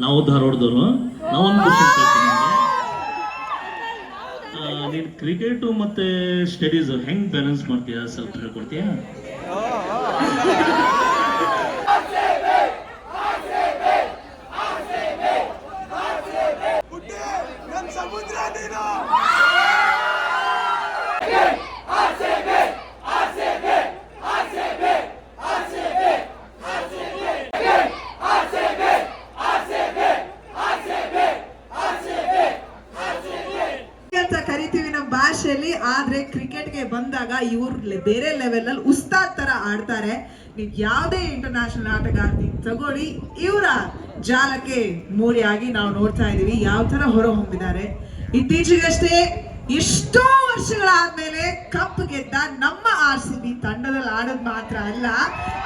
ನಾವು ಧಾರವಾಡದವರು. ನಾವೊಂದು ಕ್ವಶನ್ ಕೇಳ್ತೀನಿ ನಿಮಗೆ. ನೀನು ಕ್ರಿಕೆಟು ಮತ್ತು ಸ್ಟಡೀಸ್ ಹೆಂಗೆ ಬ್ಯಾಲೆನ್ಸ್ ಮಾಡ್ತೀಯಾ, ಸ್ವಲ್ಪ ಹೇಳ್ಕೊಡ್ತೀಯಾ? ಕರಿತೀವಿ ನಮ್ಮ ಭಾಷೆಯಲ್ಲಿ. ಆದ್ರೆ ಕ್ರಿಕೆಟ್ಗೆ ಬಂದಾಗ ಇವ್ರು ಬೇರೆ ಲೆವೆಲ್ ಅಲ್ಲಿ ಉಸ್ತಾದ್ ತರ ಆಡ್ತಾರೆ. ನೀವು ಯಾವುದೇ ಇಂಟರ್ನ್ಯಾಷನಲ್ ಆಟಗಾರ್ತಿ ತಗೊಳ್ಳಿ, ಇವರ ಜಾಲಕ್ಕೆ ಮೋಡಿಯಾಗಿ ನಾವು ನೋಡ್ತಾ ಇದೀವಿ ಯಾವ ತರ ಹೊರ ಹೊಮ್ಮಿದ್ದಾರೆ. ಇತ್ತೀಚೆಗಷ್ಟೇ ಎಷ್ಟೋ ವರ್ಷಗಳಾದ್ಮೇಲೆ ಕಪ್ ಗೆದ್ದ ನಮ್ಮ RCB ತಂಡದಲ್ಲಿ ಆಡೋದು ಮಾತ್ರ ಅಲ್ಲ,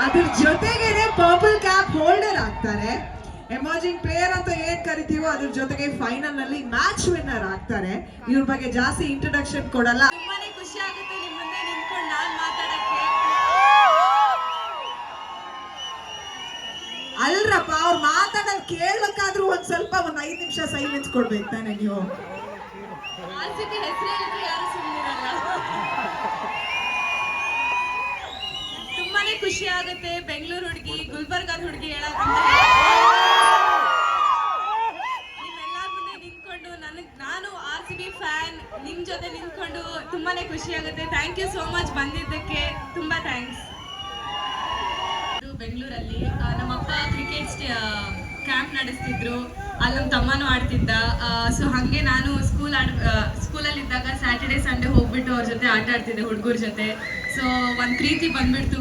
ಅದ್ರ ಜೊತೆಗೇನೆ ಪರ್ಪಲ್ ಕ್ಯಾಪ್ ಹೋಲ್ಡರ್ ಆಗ್ತಾರೆ. ಎಮರ್ಜಿಂಗ್ ಪ್ಲೇಯರ್ ಅಂತ ಏನ್ ಕರಿತೀವೋ ಅದ್ರ ಜೊತೆಗೆ ಫೈನಲ್ ನಲ್ಲಿ ಮ್ಯಾಚ್ ವಿನ್ನರ್ ಆಗ್ತಾರೆ. ಇವ್ರ ಬಗ್ಗೆ ಜಾಸ್ತಿ ಇಂಟ್ರೊಡಕ್ಷನ್ ಕೊಡಲ್ಲ. ತುಂಬಾನೇ ಖುಷಿ ಆಗುತ್ತೆ ನಿಮ್ ಮುಂದೆ ನಿಂತ್ಕೊಂಡು ನಾನ್ ಮಾತಾಡಕ್ಕೆ. ಅಲ್ರಪ್ಪ, ಅವ್ರು ಮಾತಾಡೋದು ಕೇಳಕ್ಕಾದ್ರೂ ಒಂದ್ 5 ನಿಮಿಷ ಸೈಲೆನ್ಸ್ ಕೊಡ್ಬೇಕು ತಾನೆ ನೀವು. RCB ಹೆಸರು ಹೇಳಿದ್ರೆ ಯಾರು ಸುಮ್ಮನಿರಲ್ಲ. ತುಂಬಾನೇ ಖುಷಿ ಆಗುತ್ತೆ. ಬೆಂಗಳೂರು ಹುಡುಗಿ, ಗುಲ್ಬರ್ಗಾದ ಹುಡುಗಿ ಹೇಳಕ್ಕಂತ ನಾನು RCB ಫ್ಯಾನ್ ನಿಮ್ ಜೊತೆ ನಿಂತ್ಕೊಂಡು ತುಂಬಾನೇ ಖುಷಿ ಆಗುತ್ತೆ. ಥ್ಯಾಂಕ್ ಯು ಸೋ ಮಚ್ ಬಂದಿದ್ದಕ್ಕೆ, ತುಂಬಾ ಥ್ಯಾಂಕ್ಸ್. ಬೆಂಗಳೂರಲ್ಲಿ ನಮ್ಮಪ್ಪ ಕ್ರಿಕೆಟ್ ಕ್ಯಾಂಪ್ ನಡೆಸ್ತಿದ್ರು, ಅಲ್ಲಿ ನಮ್ಮ ತಮ್ಮನೂ ಆಡ್ತಿದ್ದ. ಸೊ ಹಾಗೆ ನಾನು ಸ್ಕೂಲಲ್ಲಿ ಇದ್ದಾಗ ಸ್ಯಾಟರ್ಡೆ ಸಂಡೇ ಹೋಗ್ಬಿಟ್ಟು ಅವ್ರ ಜೊತೆ ಆಟ ಆಡ್ತಿದ್ದೆ, ಹುಡುಗರ ಜೊತೆ. ಸೊ ಒಂದು ಪ್ರೀತಿ ಬಂದ್ಬಿಡ್ತು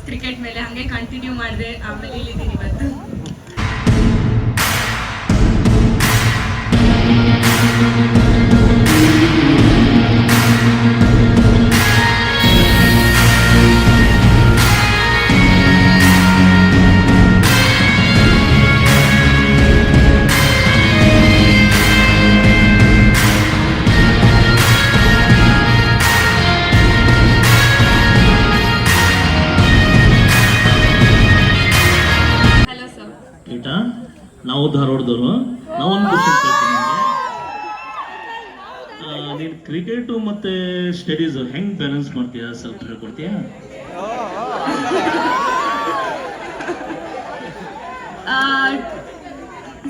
ಕ್ರಿಕೆಟ್ ಮೇಲೆ, ಹಾಗೆ ಕಂಟಿನ್ಯೂ ಮಾಡಿದೆ. ಆಮೇಲೆ ಇಲ್ಲಿದ್ದೀನಿ ಇವತ್ತು. ನಾವು ಧಾರವಾಡದವರು. ನಾವೊಂದು ಕ್ವಶನ್ ಕೇಳ್ತೀನಿ ನಿಮಗೆ. ನೀನು ಕ್ರಿಕೆಟು ಮತ್ತು ಸ್ಟಡೀಸ್ ಹೆಂಗೆ ಬ್ಯಾಲೆನ್ಸ್ ಮಾಡ್ತೀಯಾ, ಸ್ವಲ್ಪ ಹೇಳ್ಕೊಡ್ತೀಯಾ?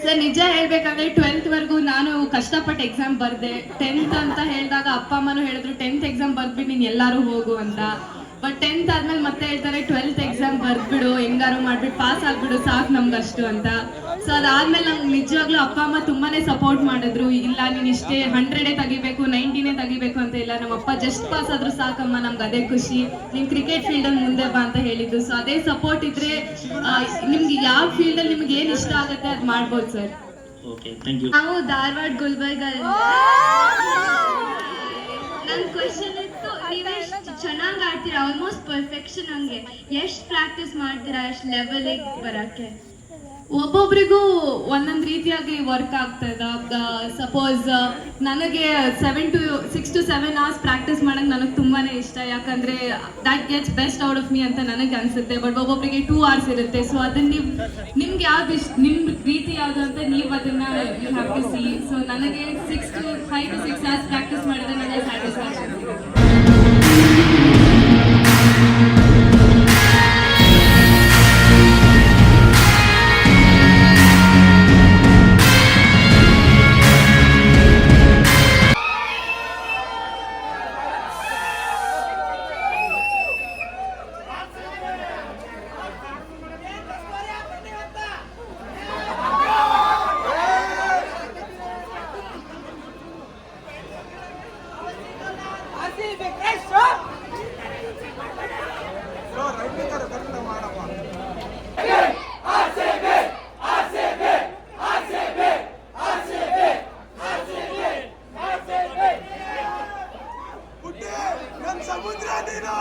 ಸರ್, ನಿಜ ಹೇಳ್ಬೇಕಂದ್ರೆ 12th ವರೆಗೂ ನಾನು ಕಷ್ಟಪಟ್ಟು ಎಕ್ಸಾಮ್ ಬರ್ದೆ. 10th ಅಂತ ಹೇಳಿದಾಗ ಅಪ್ಪ ಅಮ್ಮನೂ ಹೇಳಿದ್ರು 10th ಎಕ್ಸಾಮ್ ಬರ್ದ್ಬಿಟ್ಟು ನೀನು ಎಲ್ಲರೂ ಹೋಗು ಅಂತ. ಬಟ್ 10th ಆದ್ಮೇಲೆ ಮತ್ತೆ ಹೇಳ್ತಾರೆ 12th ಎಕ್ಸಾಮ್ ಬರ್ದ್ಬಿಡು, ಹೆಂಗಾರು ಮಾಡ್ಬಿಟ್ಟು ಪಾಸ್ ಆಗ್ಬಿಡು, ಸಾಕು ನಮ್ಗಷ್ಟು ಅಂತ. ಸೊ ಅದಾದ್ಮೇಲೆ ನಂಗೆ ನಿಜವಾಗ್ಲೂ ಅಪ್ಪ ಅಮ್ಮ ತುಂಬಾನೇ ಸಪೋರ್ಟ್ ಮಾಡಿದ್ರು. ಇಲ್ಲ ನೀನು ಇಷ್ಟೇ 100 ತೆಗಿಬೇಕು, 90 ತೆಗಿಬೇಕು ಅಂತ ಇಲ್ಲ, ನಮ್ಮಪ್ಪ ಜಸ್ಟ್ ಪಾಸ್ ಆದ್ರೂ ಸಾಕಮ್ಮ, ನಮ್ಗೆ ಅದೇ ಖುಷಿ, ನೀನ್ ಕ್ರಿಕೆಟ್ ಫೀಲ್ಡಲ್ಲಿ ಮುಂದೆ ಬಾ ಅಂತ ಹೇಳಿದ್ದು. ಸೊ ಅದೇ ಸಪೋರ್ಟ್ ಇದ್ರೆ ನಿಮ್ಗೆ ಯಾವ ಫೀಲ್ಡಲ್ಲಿ ನಿಮ್ಗೆ ಏನ್ ಇಷ್ಟ ಆಗುತ್ತೆ ಅದು ಮಾಡ್ಬೋದು ಸರ್. ನಾವು ಧಾರವಾಡ ಗುಲ್ಬರ್ಗ. ನನ್ನ ಕ್ವೆಶನ್ ಇತ್ತು, ನೀವೆಷ್ಟು ಚೆನ್ನಾಗಿ ಆಡ್ತೀರಾ, ಆಲ್ಮೋಸ್ಟ್ ಪರ್ಫೆಕ್ಷನ್. ಹಂಗೆ ಎಷ್ಟು ಪ್ರಾಕ್ಟೀಸ್ ಮಾಡ್ತೀರಾ, ಎಷ್ಟು ಲೆವೆಲಿಗೆ ಬರಕ್ಕೆ? ಒಬ್ಬೊಬ್ರಿಗೂ ಒಂದೊಂದು ರೀತಿಯಾಗಿ ವರ್ಕ್ ಆಗ್ತದ. ಸಪೋಸ್ ನನಗೆ 6 to 7 hours ಪ್ರಾಕ್ಟೀಸ್ ಮಾಡೋದು ನನಗೆ ತುಂಬಾನೇ ಇಷ್ಟ, ಯಾಕಂದ್ರೆ that gets best out of me ಅಂತ ನನಗೆ ಅನ್ಸುತ್ತೆ. ಬಟ್ ಒಬ್ಬೊಬ್ಬರಿಗೆ 2 hours ಇರುತ್ತೆ. ಸೊ ಅದನ್ನ ನಿಮ್ಗೆ ಯಾವ್ದು ಇಷ್ಟ, ನಿಮ್ ರೀತಿ ಯಾವ್ದು ಅಂತ ನೀವು ಅದನ್ನ you have to see. So ನನಗೆ 5 to 6 hours ಪ್ರಾಕ್ಟೀಸ್ ಮಾಡಿದ್ರೆ ನನಗೆ ಸ್ಯಾಟಿಸ್ಫ್ಯಾಕ್ಷನ್ ಸಿಗುತ್ತೆ. ಸಮುದ್ರ ನೀನು